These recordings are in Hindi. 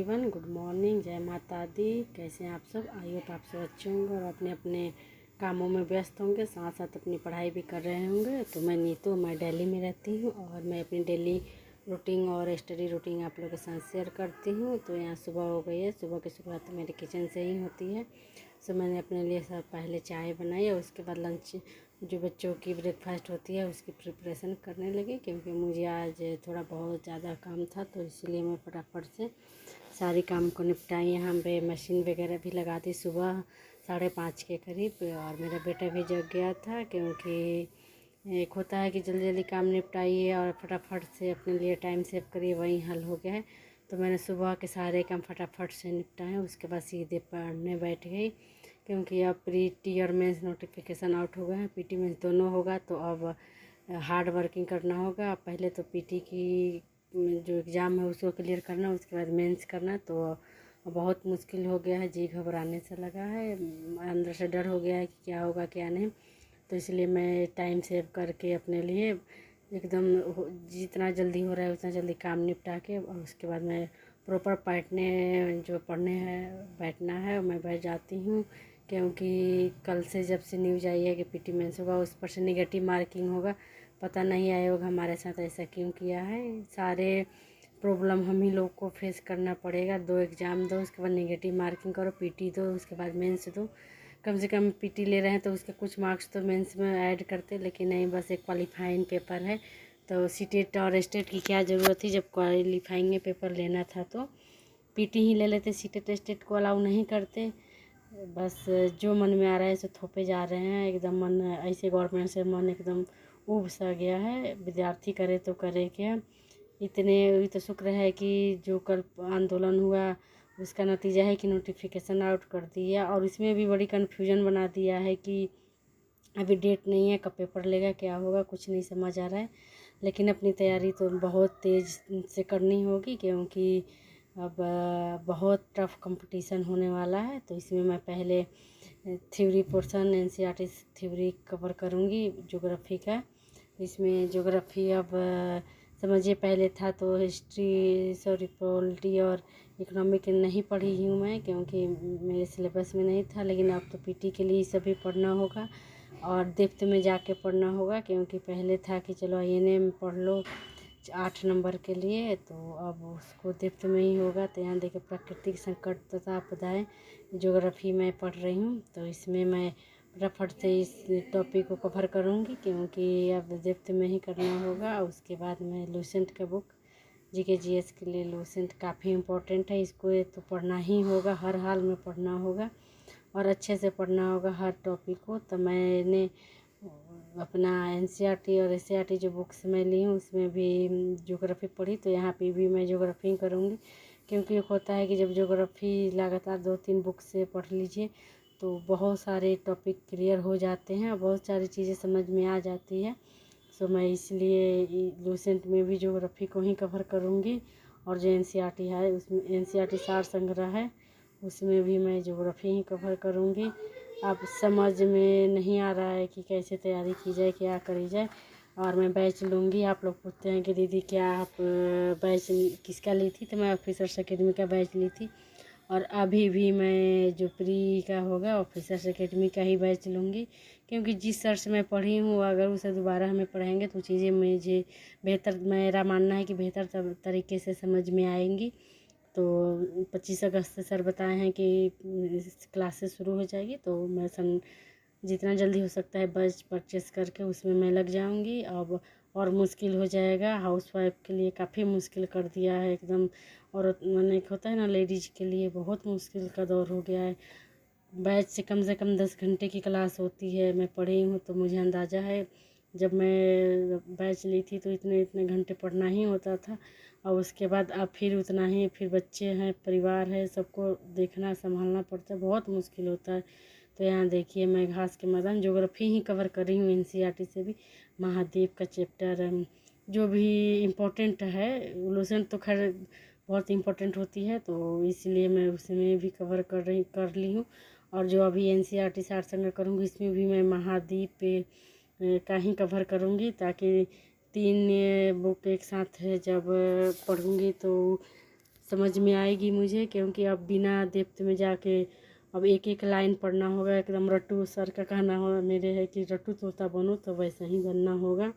एवरीवन, गुड मॉर्निंग, जय माता दी। कैसे हैं आप सब? आई होप आप सब अच्छे होंगे और अपने अपने कामों में व्यस्त होंगे, साथ साथ अपनी पढ़ाई भी कर रहे होंगे। तो मैं नीतू, मैं दिल्ली में रहती हूँ और मैं अपनी डेली रूटीन और स्टडी रूटीन आप लोगों के साथ शेयर करती हूँ। तो यहाँ सुबह हो गई है, सुबह की शुरुआत मेरे किचन से ही होती है। सो मैंने अपने लिए सब पहले चाय बनाई और उसके बाद लंच जो बच्चों की ब्रेकफास्ट होती है उसकी प्रिपरेशन करने लगी, क्योंकि मुझे आज थोड़ा बहुत ज़्यादा काम था तो इसलिए मैं फटाफट से सारी काम को निपटाई। यहाँ पे मशीन वगैरह भी लगा दी सुबह 5:30 के करीब। और मेरा बेटा भी जग गया था, क्योंकि एक होता है कि जल्दी जल्दी काम निपटाइए और फटाफट से अपने लिए टाइम सेव करिए, वही हल हो गया है। तो मैंने सुबह के सारे काम फटाफट से निपटाए, उसके बाद सीधे पढ़ने बैठ गई, क्योंकि अब प्री और मेंस नोटिफिकेशन आउट हो गए हैं। पीटी मेंस दोनों होगा तो अब हार्ड वर्किंग करना होगा। पहले तो पीटी की जो एग्ज़ाम है उसको क्लियर करना, उसके बाद मेंस करना। तो बहुत मुश्किल हो गया है, जी घबराने से लगा है, अंदर से डर हो गया है कि क्या होगा क्या नहीं। तो इसलिए मैं टाइम सेव करके अपने लिए एकदम जितना जल्दी हो रहा है उतना जल्दी काम निपटा के और उसके बाद मैं प्रॉपर पढ़ने हैं बैठना है, मैं बैठ जाती हूँ। क्योंकि कल से जब से न्यूज़ आई है कि पीटी मेंस होगा, उस पर से नेगेटिव मार्किंग होगा। पता नहीं आयोग हमारे साथ ऐसा क्यों किया है। सारे प्रॉब्लम हम ही लोग को फेस करना पड़ेगा। 2 एग्ज़ाम दो, उसके बाद नेगेटिव मार्किंग करो, पीटी दो, उसके बाद मेंस दो। कम से कम पीटी ले रहे हैं तो उसके कुछ मार्क्स तो मेंस में ऐड करते, लेकिन नहीं, बस एक क्वालिफाइंग पेपर है। तो सीटेट और स्टेट की क्या ज़रूरत थी? जब क्वालिफाइंग में पेपर लेना था तो पीटी ही ले लेते, सीटेट स्टेट को अलाउ नहीं करते। बस जो मन में आ रहा है सो थोपे जा रहे हैं। एकदम मन ऐसे गवर्नमेंट से मन एकदम ऊब सा गया है। विद्यार्थी करे तो करे क्या। इतने भी तो शुक्र है कि जो कल आंदोलन हुआ उसका नतीजा है कि नोटिफिकेशन आउट कर दिया, और इसमें भी बड़ी कन्फ्यूजन बना दिया है कि अभी डेट नहीं है, कब पेपर लेगा, क्या होगा, कुछ नहीं समझ आ रहा है। लेकिन अपनी तैयारी तो बहुत तेज़ से करनी होगी, क्योंकि अब बहुत टफ कंपटीशन होने वाला है। तो इसमें मैं पहले theory portion NCERT theory cover करूँगी ज्योग्राफी का। इसमें ज्योग्राफी अब समझिए पहले था तो हिस्ट्री पॉलिटी और इकोनॉमिक नहीं पढ़ी हूँ मैं, क्योंकि मेरे सिलेबस में नहीं था। लेकिन अब तो पीटी के लिए सभी पढ़ना होगा और डेप्थ में जाके पढ़ना होगा, क्योंकि पहले था कि चलो INA पढ़ लो 8 नंबर के लिए, तो अब उसको डेप्थ में ही होगा। तो यहाँ देखिए प्राकृतिक संकट तथा आपदाएँ ज्योग्राफी में पढ़ रही हूँ। तो इसमें मैं फटाफट से इस टॉपिक को कवर करूँगी, क्योंकि अब डेप्थ में ही करना होगा। उसके बाद मैं लूसेंट का बुक जीके जीएस के लिए लूसेंट काफ़ी इम्पोर्टेंट है, इसको ये तो पढ़ना ही होगा, हर हाल में पढ़ना होगा और अच्छे से पढ़ना होगा हर टॉपिक को। तो मैंने अपना एनसीईआरटी और एससीईआरटी जो बुक्स मैं ली हूँ उसमें भी ज्योग्राफी पढ़ी, तो यहाँ पे भी मैं ज्योग्राफी करूँगी। क्योंकि एक होता है कि जब ज्योग्राफी लगातार 2-3 बुक से पढ़ लीजिए तो बहुत सारे टॉपिक क्लियर हो जाते हैं और बहुत सारी चीज़ें समझ में आ जाती है। सो मैं इसलिए लूसेंट में भी ज्योग्राफी को ही कवर करूँगी। और जो एनसीईआरटी है उसमें एनसीईआरटी सार संग्रह है, उसमें भी मैं ज्योग्राफी ही कवर करूँगी। अब समझ में नहीं आ रहा है कि कैसे तैयारी की जाए, क्या करी जाए। और मैं बैच लूँगी। आप लोग पूछते हैं कि दीदी क्या आप बैच किसका ली थी? तो मैं ऑफिसर्स अकेडमी का बैच ली थी, और अभी भी मैं जो प्री का होगा ऑफिसर्स अकेडमी का ही बैच लूँगी। क्योंकि जिस सर से मैं पढ़ी हूँ अगर उसे दोबारा हमें पढ़ाएंगे तो चीज़ें मुझे बेहतर, मेरा मानना है कि बेहतर तरीके से समझ में आएंगी। तो 25 अगस्त से सर बताए हैं कि क्लासेस शुरू हो जाएगी, तो मैं जितना जल्दी हो सकता है बैच परचेस करके उसमें मैं लग जाऊंगी। अब और मुश्किल हो जाएगा, हाउसवाइफ के लिए काफ़ी मुश्किल कर दिया है एकदम। और मैंने होता है ना, लेडीज़ के लिए बहुत मुश्किल का दौर हो गया है। बैच से कम 10 घंटे की क्लास होती है, मैं पढ़ी हूँ तो मुझे अंदाज़ा है। जब मैं बैच ली थी तो इतने इतने घंटे पढ़ना ही होता था, और उसके बाद अब फिर उतना ही, फिर बच्चे हैं, परिवार है, सबको देखना संभालना पड़ता है, बहुत मुश्किल होता है। तो यहाँ देखिए मैं घास के मैदान ज्योग्राफी ही कवर कर रही हूँ एनसीईआरटी से भी। महाद्वीप का चैप्टर जो भी इम्पोर्टेंट है, लूसेंट तो खैर बहुत इम्पोर्टेंट होती है, तो इसलिए मैं उसमें भी कवर कर ली हूँ। और जो अभी एनसीईआरटी सार संग्रह करूँगी इसमें भी मैं महाद्वीप पे का ही कवर करूँगी, ताकि 3 बुक एक साथ जब पढ़ूँगी तो समझ में आएगी मुझे, क्योंकि अब बिना डेप्थ में जाके अब एक एक लाइन पढ़ना होगा। एकदम रट्टू सर का कहना हो मेरे है कि रट्टू तोता बनो, तो वैसा ही बनना होगा,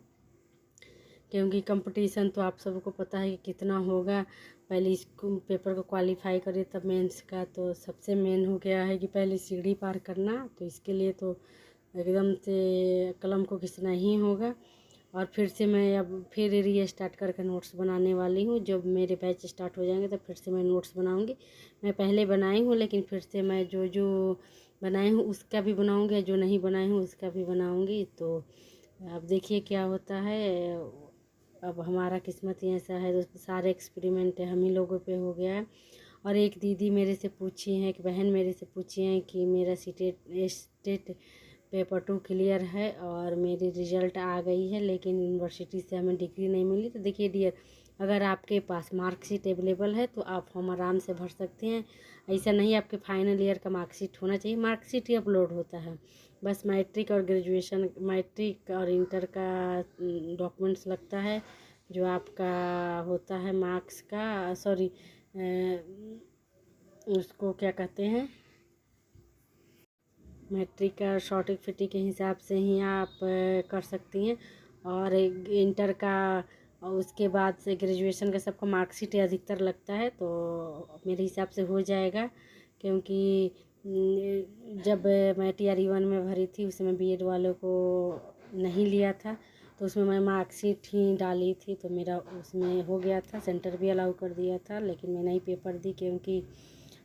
क्योंकि कंपटीशन तो आप सबको पता है कि कितना होगा। पहले इस पेपर को क्वालिफाई करिए तब मेंस का, तो सबसे मेन हो गया है कि पहले सीढ़ी पार करना। तो इसके लिए तो एकदम से कलम को घिसना ही होगा। और फिर से मैं अब फिर रीस्टार्ट करके नोट्स बनाने वाली हूँ। जब मेरे बैच स्टार्ट हो जाएंगे तो फिर से मैं नोट्स बनाऊँगी। मैं पहले बनाई हूँ, लेकिन फिर से मैं जो जो बनाई हूँ उसका भी बनाऊँगी, जो नहीं बनाई हूँ उसका भी बनाऊँगी। तो अब देखिए क्या होता है। अब हमारा किस्मत ही ऐसा है, तो सारे एक्सपेरिमेंट हम ही लोगों पे हो गया है। और एक दीदी मेरे से पूछी हैं, कि बहन मेरे से पूछी हैं कि मेरा स्टेट पेपर 2 क्लियर है और मेरी रिज़ल्ट आ गई है, लेकिन यूनिवर्सिटी से हमें डिग्री नहीं मिली। तो देखिए डियर, अगर आपके पास मार्कशीट अवेलेबल है तो आप फॉर्म आराम से भर सकते हैं। ऐसा नहीं आपके फाइनल ईयर का मार्कशीट होना चाहिए, मार्कशीट ही अपलोड होता है। बस मैट्रिक और ग्रेजुएशन, मैट्रिक और इंटर का डॉक्यूमेंट्स लगता है, जो आपका होता है मार्क्स का, सॉरी उसको क्या कहते हैं, मैट्रिक का सर्टिफिकेट के हिसाब से ही आप कर सकती हैं। और इंटर का और उसके बाद से ग्रेजुएशन का सबका मार्कशीट अधिकतर लगता है, तो मेरे हिसाब से हो जाएगा। क्योंकि जब मैं TRE 1 में भरी थी उसमें बीएड वालों को नहीं लिया था, तो उसमें मैं मार्कशीट ही डाली थी, तो मेरा उसमें हो गया था। सेंटर भी अलाउ कर दिया था, लेकिन मैं नहीं पेपर दी, क्योंकि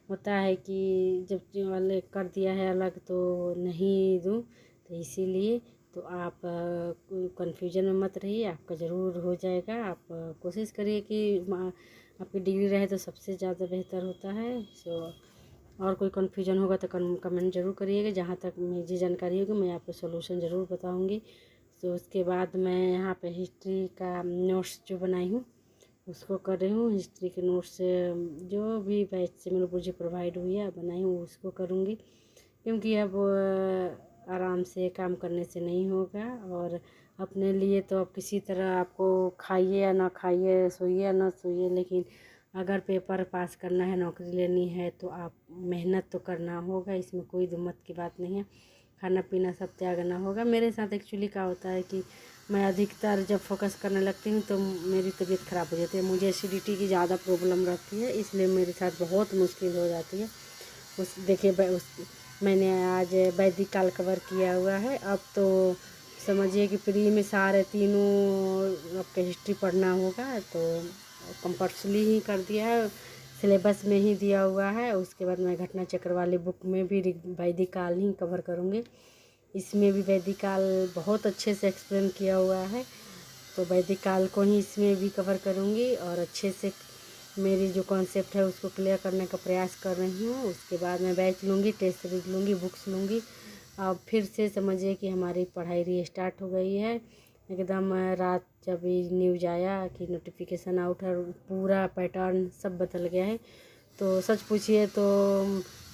होता है कि जब जो वाले कर दिया है अलग तो नहीं दूँ, तो इसीलिए। तो आप कन्फ्यूजन में मत रहिए, आपका ज़रूर हो जाएगा। आप कोशिश करिए कि आपकी डिग्री रहे तो सबसे ज़्यादा बेहतर होता है। सो और कोई कन्फ्यूजन होगा तो कमेंट ज़रूर करिएगा। जहाँ तक मुझे जानकारी होगी मैं आपको सोल्यूशन ज़रूर बताऊँगी। तो उसके बाद मैं यहाँ पे हिस्ट्री का नोट्स जो बनाई हूँ उसको कर रही हूँ। हिस्ट्री के नोट्स जो भी बैच से मुझे प्रोवाइड हुई है बनाई हूँ उसको करूँगी, क्योंकि अब आराम से काम करने से नहीं होगा। और अपने लिए तो अब किसी तरह आपको खाइए या ना खाइए, सोइए या ना सोइए, लेकिन अगर पेपर पास करना है, नौकरी लेनी है, तो आप मेहनत तो करना होगा, इसमें कोई दो मत की बात नहीं है। खाना पीना सब त्यागना होगा। मेरे साथ एक्चुअली क्या होता है कि मैं अधिकतर जब फोकस करने लगती हूँ तो मेरी तबीयत ख़राब हो जाती है। मुझे एसिडिटी की ज़्यादा प्रॉब्लम रहती है, इसलिए मेरे साथ बहुत मुश्किल हो जाती है। उस देखिए मैंने आज वैदिक काल कवर किया हुआ है। अब तो समझिए कि प्री में सारे तीनों आपके हिस्ट्री पढ़ना होगा, तो कंपल्सरी ही कर दिया है, सिलेबस में ही दिया हुआ है। उसके बाद मैं घटना चक्र वाली बुक में भी वैदिक काल ही कवर करूँगी। इसमें भी वैदिक काल बहुत अच्छे से एक्सप्लेन किया हुआ है, तो वैदिक काल को ही इसमें भी कवर करूँगी और अच्छे से मेरी जो कॉन्सेप्ट है उसको क्लियर करने का प्रयास कर रही हूँ। उसके बाद मैं बैच लूँगी, टेस्ट सीरीज लूँगी, बुक्स लूँगी। अब फिर से समझिए कि हमारी पढ़ाई रीस्टार्ट हो गई है। एकदम रात जब न्यूज़ आया कि नोटिफिकेशन आउट है, पूरा पैटर्न सब बदल गया है। तो सच पूछिए तो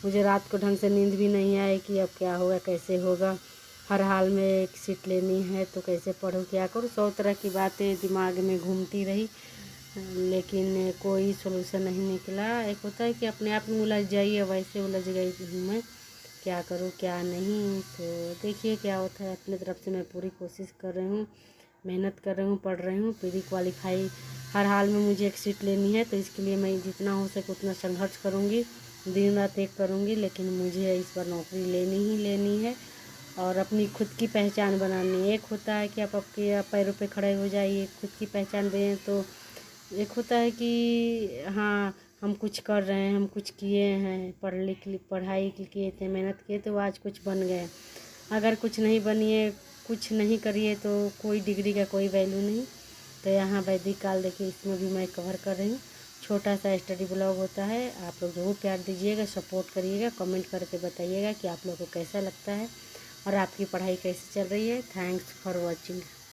मुझे रात को ढंग से नींद भी नहीं आई कि अब क्या होगा, कैसे होगा। हर हाल में एक सीट लेनी है तो कैसे पढूँ, क्या करूँ, 100 तरह की बातें दिमाग में घूमती रही, लेकिन कोई सोल्यूशन नहीं निकला। एक होता है कि अपने आप में उलझ जाइए, वैसे उलझ गई हूँ मैं, क्या करूँ क्या नहीं। तो देखिए क्या होता है। अपनी तरफ से मैं पूरी कोशिश कर रही हूँ, मेहनत कर रही हूँ, पढ़ रही हूँ। प्री क्वालिफाई हर हाल में मुझे एक सीट लेनी है, तो इसके लिए मैं जितना हो सके उतना संघर्ष करूँगी, दिन रात एक करूँगी, लेकिन मुझे इस बार नौकरी लेनी ही लेनी है और अपनी खुद की पहचान बनानी है। एक होता है कि आप आपके पैरों पे खड़े हो जाइए, खुद की पहचान दें, तो एक होता है कि हाँ हम कुछ कर रहे हैं, हम कुछ किए हैं, पढ़ाई किए थे, मेहनत किए तो आज कुछ बन गए। अगर कुछ नहीं बनिए, कुछ नहीं करिए तो कोई डिग्री का कोई वैल्यू नहीं। तो यहाँ वैदिक काल देखिए, इसमें भी मैं कवर कर रही हूँ। छोटा सा स्टडी ब्लॉग होता है, आप लोग ज़रूर प्यार दीजिएगा, सपोर्ट करिएगा, कमेंट करके बताइएगा कि आप लोगों को कैसा लगता है और आपकी पढ़ाई कैसी चल रही है। Thanks for watching.